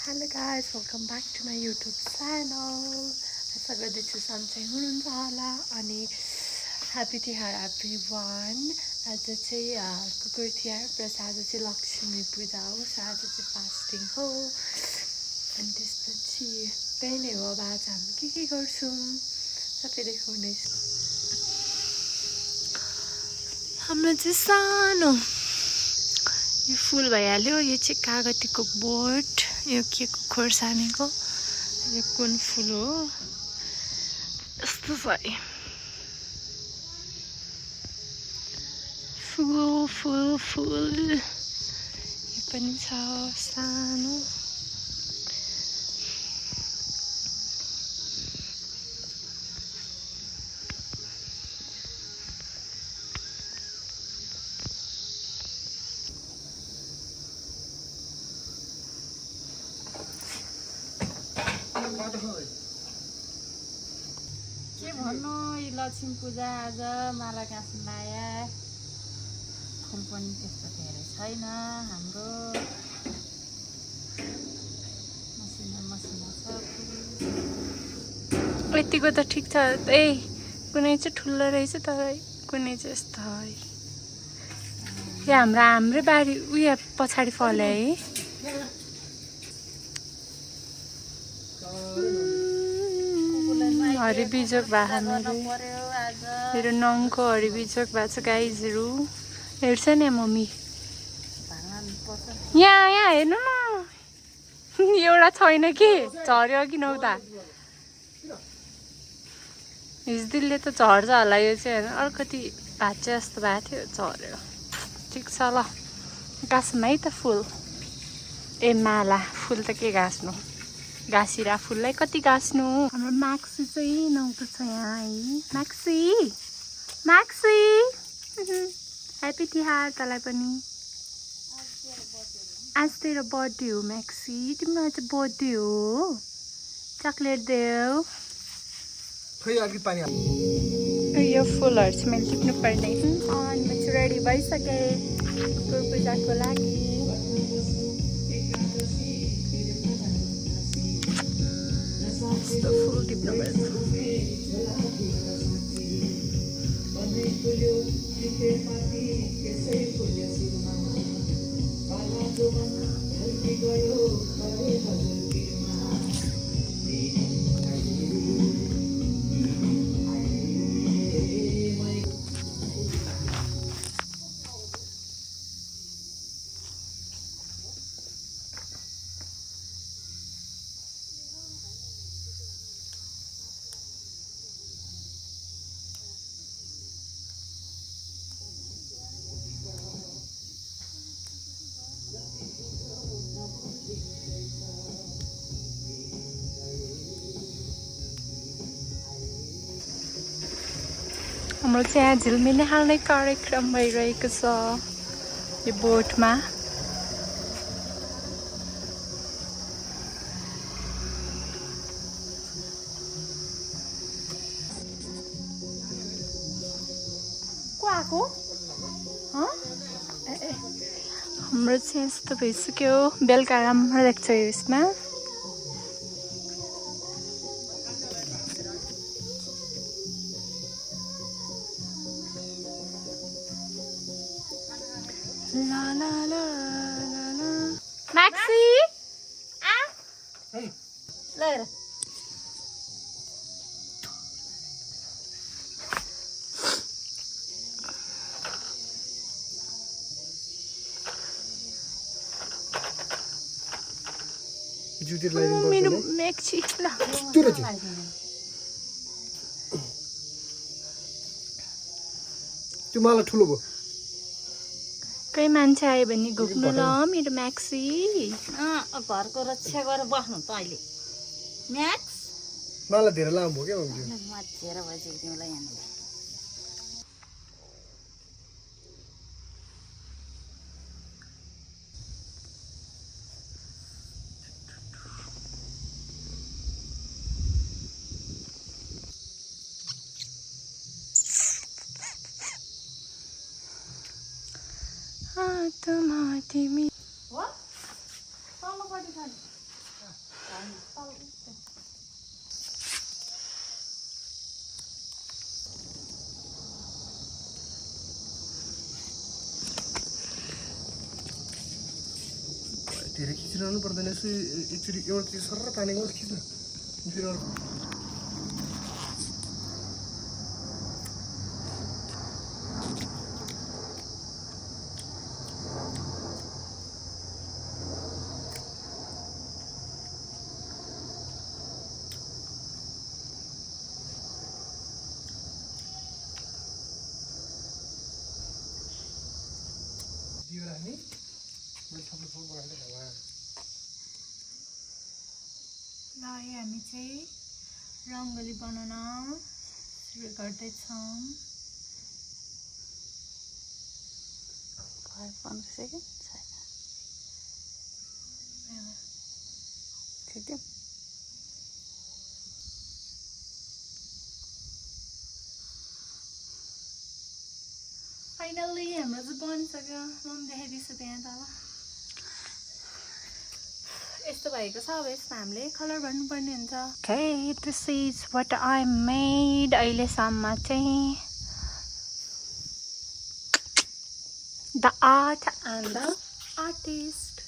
Hello guys, welcome back to my YouTube channel. आशा गर्दैछु सन्चै हुनुहुन्छ होला अनि ह्याप्पी तिहार एभ्रिवान। आज चाहिँ कुकुर तिहार प्लस आज चाहिँ लक्ष्मी पूजा हो, सो आज चाहिँ फास्टिङ हो। अनि त्यसपछि त्यही नै हो। अब आज हामी के गर्छौँ सबै देखाउने। हाम्रो चाहिँ सानो यो फुल भइहाल्यो। यो चाहिँ कागतीको बोट, यो के को खोर्सानीको, यो कुन फुल हो यस्तो छ। फुल फुल फुल यो पनि छ सानो। के भन्नु, यो लक्ष्मी पूजा आज माला गाँच्न लाया। फुल पनि त्यस्तो धेरै छैन हाम्रो, मसिनो मसिनो छ फुल। यतिको त ठिक छ। ए कुनै चाहिँ ठुलो रहेछ तर कुनै चाहिँ यस्तो है। यो हाम्रै बारी उयो पछाडि फल्यो है। हरिबिजोग भएको मेरो नङको हरिबिजोग भएको छ गाइजहरू। हेर्छ नि मम्मी, यहाँ हेर्नु न, एउटा छैन कि झऱ्यो कि नहुँदा। हिजोदिनले त झर्छ होला यो चाहिँ होइन, अलिकति भाँच्यो जस्तो भएको थियो, झऱ्यो। ठिक छ ल, गाँसौँ है त फुल। ए माला फुल त के गाँच्नु, गाँसिरा फुललाई कति गाँच्नु। हाम्रो म्याक्सी चाहिँ नौको छ यहाँ है। म्याक्सी म्याक्सी ह्याप्पी तिहार तँलाई पनि। आज तेरो बर्थडे हो म्याक्सी, तिम्रो आज बर्थडे हो। चक्लेट देऊ। यो फुलहरू चाहिँ मैले टिप्नु पर्ने। अनि म चाहिँ रेडी भइसकेँ कुकुर पूजाको लागि। यस्तो फुल टिप्नु पर्छ। हाम्रो चाहिँ यहाँ झिलमिली हाल्ने कार्यक्रम भइरहेको छ यो बोटमा। को आएको हाम्रो चाहिँ यस्तो भइसक्यो। बेलुका राम्रो देख्छ यसमा। ला ला ला ला ला। म्याक्सी आ ल हेर। मेरो म्याक्सी ल त्यो माला ठुलो भयो। कोही मान्छे आयो भने घुक्नु ल मेरो म्याक्सी। घरको रक्षा गरेर बस्नु त अहिले। म्याक्स माला धेरै लामो भयो क्या मम्मी। मचेर भइसक्यो तिमीलाई यहाँनिर। तिमी हो तल्लोपट्टि छ नि। धेरै खिचिरहनु पर्दैन यसो एकचोटि एउटा त्यो सरर तानेको मात्रै खिच्न फेरि अर्को दियो राख्ने मैले थप्नु फोन बनाएर ढावा ल हामी चाहिँ रङ्गोली बनाउन सुरु गर्दैछौँ 15 सेकेन्ड छैन फाइनल्ली हाम्रो चाहिँ बनिसक्यो म पनि देखाइदिन्छु त्यहाँ तल यस्तो भएको छ अब यसमा हामीले कलर भर्नुपर्ने हुन्छ okay this is what I made अहिलेसम्म चाहिँ the art and the artist